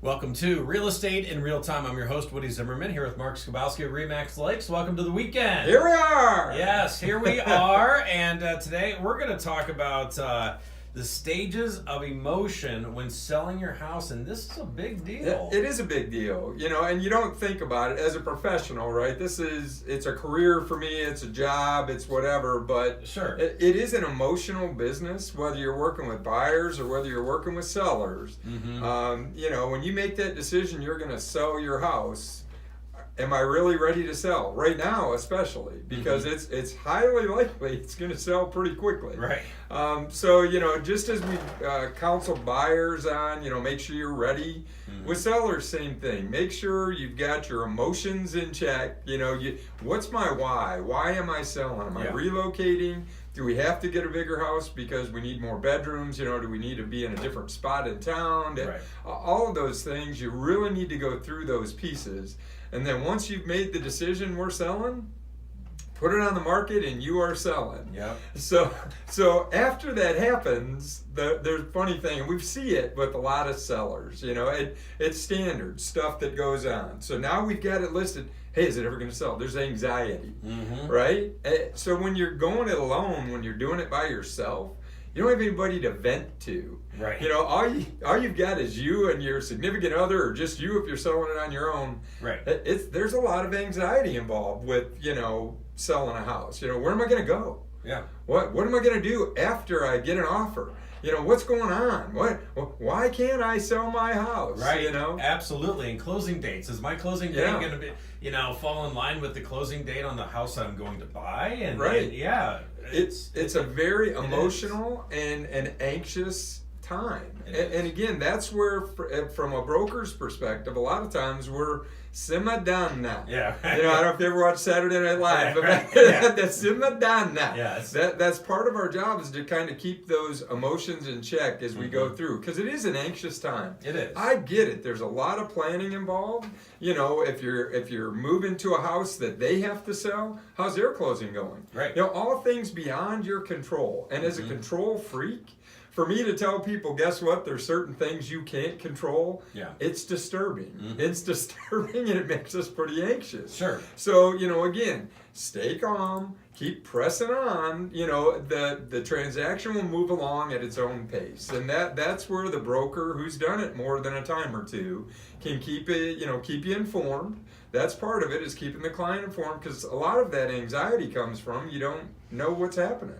Welcome to Real Estate in Real Time. I'm your host, Woody Zimmerman, here with Mark Skibowski of RE/MAX Lakes. Welcome to the weekend. Here we are. Yes, here we are. And today we're going to talk about the stages of emotion when selling your house. And this is a big deal. It is a big deal, and you don't think about it as a professional, right? It's a career for me, it's a job, it's whatever, but sure, it is an emotional business, whether you're working with buyers or whether you're working with sellers. Mm-hmm. When you make that decision, you're going to sell your house. Am I really ready to sell? Right now, especially, because it's highly likely it's going to sell pretty quickly. Right. So, just as we counsel buyers on, make sure you're ready. With sellers, same thing. Make sure you've got your emotions in check. What's my why? Why am I selling? Am I relocating? Do we have to get a bigger house because we need more bedrooms? Do we need to be in a different spot in town? Right. All of those things, you really need to go through those pieces. And then once you've made the decision we're selling, put it on the market and you are selling. Yep. So after that happens, there's a funny thing, and we see it with a lot of sellers. It's standard stuff that goes on. So now we've got it listed. Hey, is it ever going to sell? There's anxiety, right? So when you're going it alone, when you're doing it by yourself, you don't have anybody to vent to. Right. All you've got is you and your significant other, or just you if you're selling it on your own. Right. There's a lot of anxiety involved with selling a house. Where am I going to go? Yeah. What am I going to do after I get an offer? What's going on? Why can't I sell my house? Right. Absolutely. And closing dates. Is my closing date going to be, fall in line with the closing date on the house I'm going to buy? And it's a very emotional and anxious time. And again, that's where, from a broker's perspective, a lot of times we're simma donna. Yeah. I don't know if you ever watched Saturday Night Live, but the simma donna. Yes. That's part of our job, is to kind of keep those emotions in check as we go through, because it is an anxious time. It is. I get it. There's a lot of planning involved. If you're moving to a house that they have to sell, how's their closing going? Right. All things beyond your control. And as a control freak, for me to tell people, guess what? There's certain things you can't control. Yeah. It's disturbing. It's disturbing, and it makes us pretty anxious. Sure. So, again, stay calm, keep pressing on. The transaction will move along at its own pace. And that's where the broker, who's done it more than a time or two, can keep you informed. That's part of it, is keeping the client informed, because a lot of that anxiety comes from you don't know what's happening.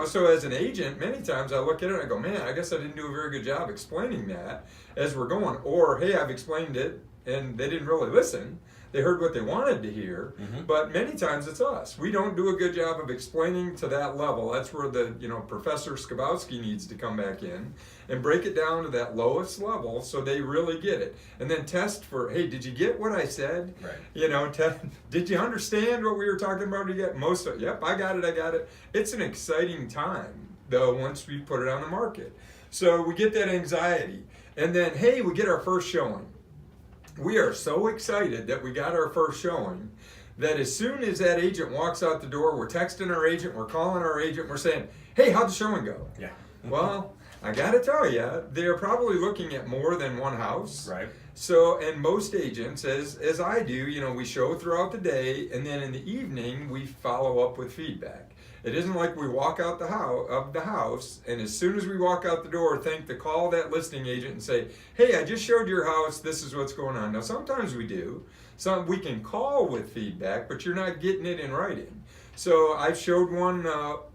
So as an agent, many times I look at it and I go, man, I guess I didn't do a very good job explaining that as we're going. Or, hey, I've explained it and they didn't really listen. They heard what they wanted to hear, but many times it's us. We don't do a good job of explaining to that level. That's where the Professor Skibowski needs to come back in and break it down to that lowest level so they really get it. And then test for, hey, did you get what I said? Right. Did you understand what we were talking about? Yep, I got it. It's an exciting time, though, once we put it on the market. So we get that anxiety. And then, hey, we get our first showing. We are so excited that we got our first showing that as soon as that agent walks out the door, we're texting our agent, we're calling our agent, we're saying, hey, how'd the showing go? Yeah. Well, I got to tell you, they're probably looking at more than one house. Right. So, and most agents, as I do, we show throughout the day, and then in the evening, we follow up with feedback. It isn't like we walk out the house, and as soon as we walk out the door, call that listing agent and say, hey, I just showed your house, this is what's going on. Now, sometimes we do. We can call with feedback, but you're not getting it in writing. So I showed one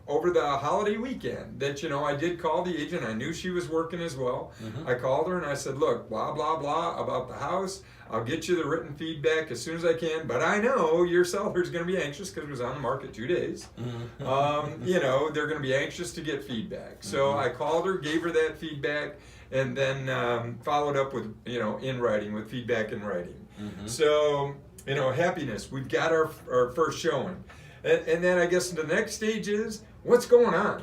over the holiday weekend that, I did call the agent. I knew she was working as well. I called her and I said, look, blah, blah, blah about the house. I'll get you the written feedback as soon as I can, but I know your seller's going to be anxious because it was on the market 2 days. They're going to be anxious to get feedback. So I called her, gave her that feedback, and then followed up with, in writing, with feedback in writing. So, happiness. We've got our first showing. And then I guess the next stage is, what's going on?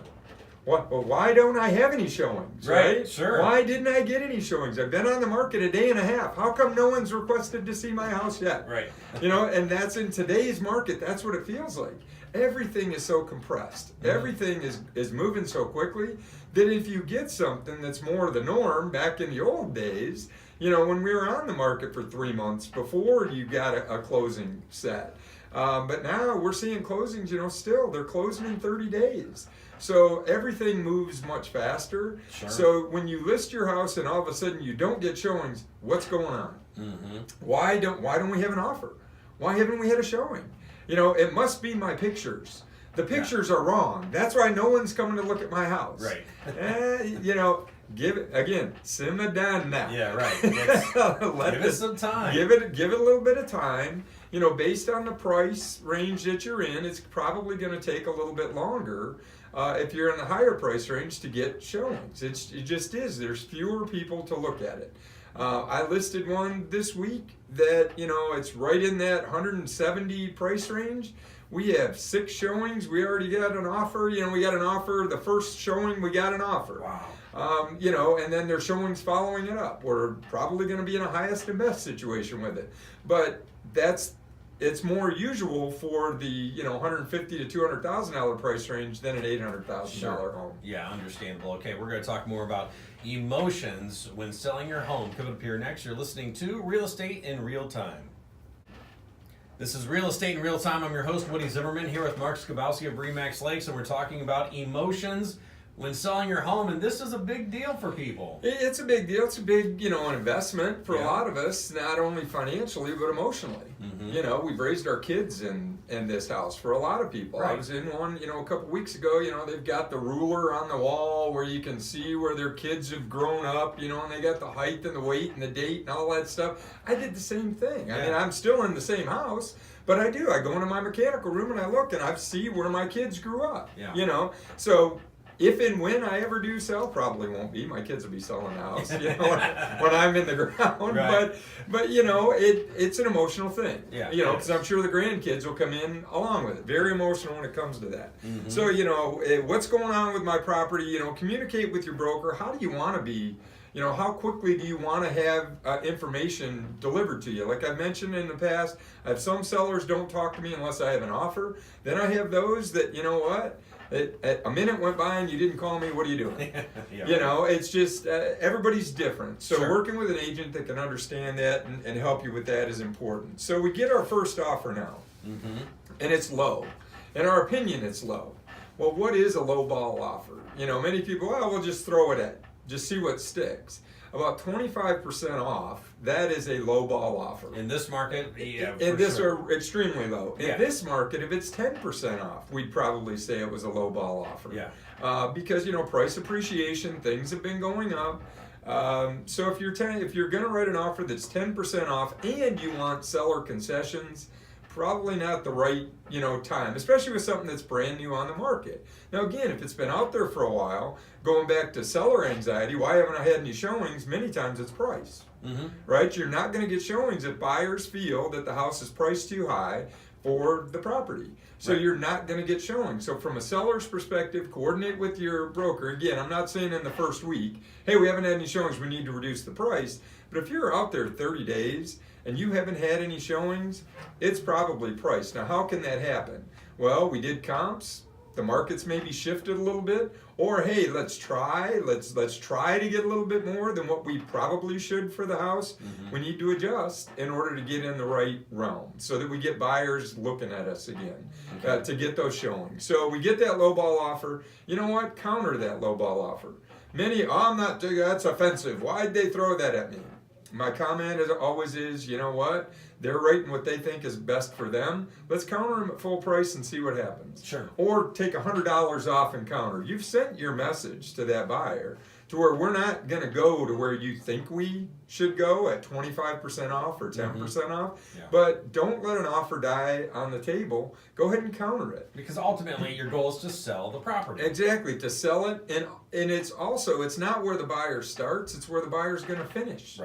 Why don't I have any showings, right? Sure. Why didn't I get any showings? I've been on the market a day and a half. How come no one's requested to see my house yet? Right. And that's in today's market. That's what it feels like. everything is so compressed. Mm-hmm. Everything is moving so quickly that if you get something that's more the norm back in the old days, when we were on the market for 3 months before you got a closing set. But now we're seeing closings, still they're closing in 30 days. So everything moves much faster. Sure. So when you list your house and all of a sudden you don't get showings, what's going on? Mm-hmm. Why don't we have an offer? Why haven't we had a showing? It must be my pictures. The pictures are wrong. That's why no one's coming to look at my house. Right. Give it again. Simmer down now. Yeah, right. Give it some time. Give it a little bit of time. Based on the price range that you're in, it's probably going to take a little bit longer if you're in the higher price range to get showings. It just is. There's fewer people to look at it. I listed one this week that it's right in that 170 price range. We have 6 showings. We already got an offer. We got an offer. The first showing, we got an offer. Wow. And then there's showings following it up. We're probably going to be in a highest and best situation with it. But it's more usual for the $150,000 to $200,000 price range than an $800,000 home. Yeah, understandable. Okay, we're going to talk more about emotions when selling your home. Coming up here next, you're listening to Real Estate in Real Time. This is Real Estate in Real Time. I'm your host, Woody Zimmerman, here with Mark Skibowski of Remax Lakes, and we're talking about emotions when selling your home, and this is a big deal for people. It's a big deal. It's a big, an investment for a lot of us, not only financially, but emotionally. Mm-hmm. We've raised our kids in this house for a lot of people. Right. I was in one, a couple weeks ago, they've got the ruler on the wall where you can see where their kids have grown up, and they got the height and the weight and the date and all that stuff. I did the same thing. I mean, I'm still in the same house, but I do. I go into my mechanical room and I look and I see where my kids grew up, So if and when I ever do sell, probably won't be. My kids will be selling the house, when I'm in the ground. Right. But it's an emotional thing. Yeah. Because I'm sure the grandkids will come in along with it. Very emotional when it comes to that. Mm-hmm. So what's going on with my property? Communicate with your broker. How do you want to be? How quickly do you want to have information delivered to you? Like I mentioned in the past, I have some sellers don't talk to me unless I have an offer. Then I have those that, a minute went by and you didn't call me, what are you doing? It's just, everybody's different. So working with an agent that can understand that and help you with that is important. So we get our first offer now, and it's low. In our opinion, it's low. Well, what is a low ball offer? Many people, we'll just throw it at, just see what sticks. About 25% off, that is a low ball offer. In this market, in this are extremely low. In this market, if it's 10% off, we'd probably say it was a low ball offer. Yeah. Because price appreciation, things have been going up. So if you're going to write an offer that's 10% off and you want seller concessions, probably not the right time, especially with something that's brand new on the market. Now again, if it's been out there for a while, going back to seller anxiety, why haven't I had any showings? Many times it's price, right? You're not going to get showings if buyers feel that the house is priced too high for the property. So you're not going to get showings. So from a seller's perspective, coordinate with your broker. Again, I'm not saying in the first week, hey, we haven't had any showings, we need to reduce the price. But if you're out there 30 days and you haven't had any showings, it's probably priced. Now, how can that happen? Well, we did comps. The market's maybe shifted a little bit, or hey, let's try to get a little bit more than what we probably should for the house. We need to adjust in order to get in the right realm so that we get buyers looking at us again to get those showings. So we get that low ball offer. You know what? Counter that low ball offer. Many, I'm not, that's offensive. Why'd they throw that at me? My comment always is, you know what? They're writing what they think is best for them. Let's counter them at full price and see what happens. Sure. Or take $100 off and counter. You've sent your message to that buyer to where we're not going to go to where you think we should go at 25% off or 10% off. Yeah. But don't let an offer die on the table. Go ahead and counter it. Because ultimately your goal is to sell the property. Exactly, to sell it. And it's not where the buyer starts, it's where the buyer's going to finish.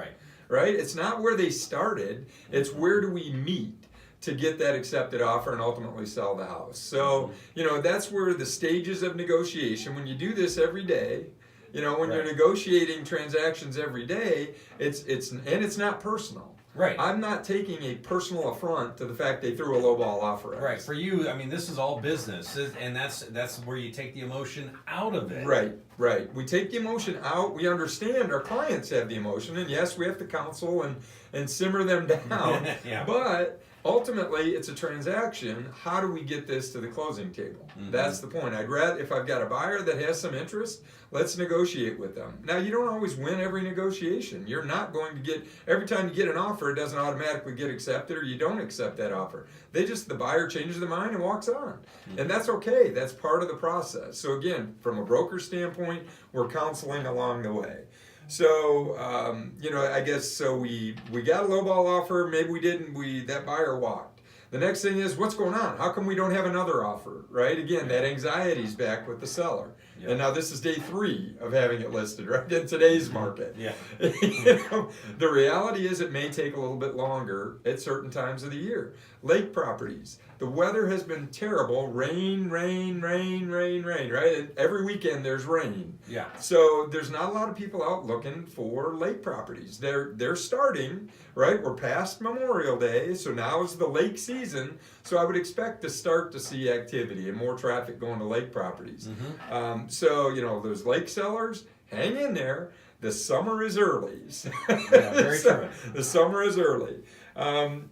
Right? It's not where they started, it's where do we meet to get that accepted offer and ultimately sell the house. So, that's where the stages of negotiation, when you do this every day, when you're negotiating transactions every day, it's not personal. Right. I'm not taking a personal affront to the fact they threw a lowball offer at Right. us. For you, I mean, this is all business, and that's where you take the emotion out of it. Right, right. We take the emotion out. We understand our clients have the emotion, and yes, we have to counsel and simmer them down. Yeah. But ultimately, it's a transaction. How do we get this to the closing table? Mhm. That's the point. I'd rather, if I've got a buyer that has some interest, let's negotiate with them. Now, you don't always win every negotiation. You're not going to get, every time you get an offer, it doesn't automatically get accepted, or you don't accept that offer. The buyer changes their mind and walks on. And that's okay. That's part of the process. So again, from a broker standpoint, we're counseling along the way. So, I guess, so we got a lowball offer, maybe we didn't, that buyer walked. The next thing is, what's going on? How come we don't have another offer, right? Again, that anxiety's back with the seller. Yeah. And now this is day 3 of having it listed, right, in today's market. Yeah. The reality is it may take a little bit longer at certain times of the year. Lake properties, the weather has been terrible, rain, right? And every weekend there's rain. Yeah. So there's not a lot of people out looking for lake properties. They're starting, right? We're past Memorial Day, so now is the lake season. So I would expect to start to see activity and more traffic going to lake properties. Mm-hmm. So those lake sellers, hang in there. The summer is early. Yeah, very true. The summer is early.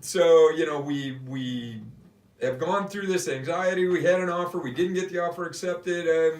So we have gone through this anxiety. We had an offer, we didn't get the offer accepted, and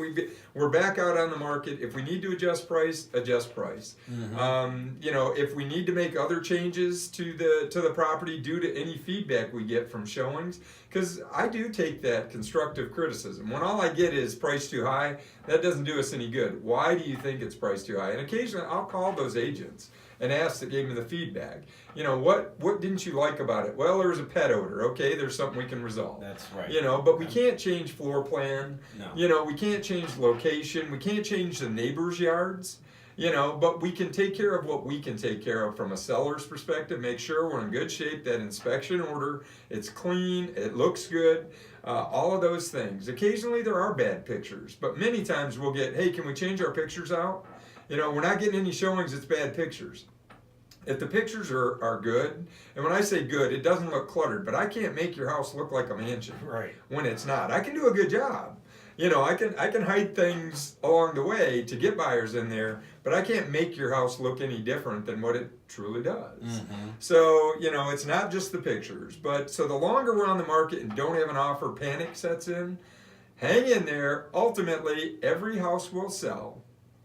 we're back out on the market. If we need to adjust price, adjust price. Mm-hmm. If we need to make other changes to the property due to any feedback we get from showings, because I do take that constructive criticism. When all I get is price too high, that doesn't do us any good. Why do you think it's priced too high? And occasionally I'll call those agents and ask that gave me the feedback. What didn't you like about it? Well, there was a pet odor. Okay, there's something we can resolve. That's right. But we can't change floor plan. No. We can't change location. We can't change the neighbors' yards. But we can take care of what we can take care of from a seller's perspective. Make sure we're in good shape. That inspection order, it's clean, it looks good. All of those things. Occasionally there are bad pictures, but many times we'll get, hey, can we change our pictures out? We're not getting any showings, it's bad pictures. If the pictures are good, and when I say good, it doesn't look cluttered, but I can't make your house look like a mansion Right. when it's not. I can do a good job. I can hide things along the way to get buyers in there, but I can't make your house look any different than what it truly does. Mm-hmm. So, it's not just the pictures, but so the longer we're on the market and don't have an offer, panic sets in. Hang in there. Ultimately, every house will sell.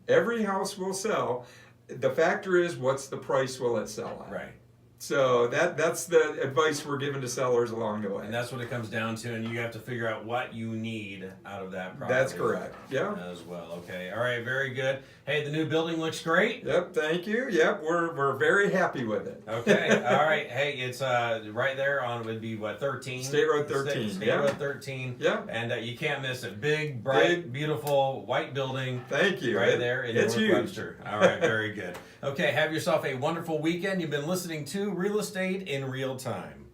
Every house will sell. The factor is, what's the price will it sell at? Right. So that's the advice we're giving to sellers along the way. And that's what it comes down to, and you have to figure out what you need out of that property. That's correct. Yeah. As well. Okay. All right. Very good. Hey, the new building looks great. Yep. Thank you. Yep. We're very happy with it. Okay. All right. Hey, it's right there on would be what 13. State Road 13. State Yeah. Road 13. Yeah. And you can't miss it. Big, bright, beautiful white building. Thank you. Right there in It's North huge. Webster. All right. Very good. Okay. Have yourself a wonderful weekend. You've been listening to Real Estate in Real Time.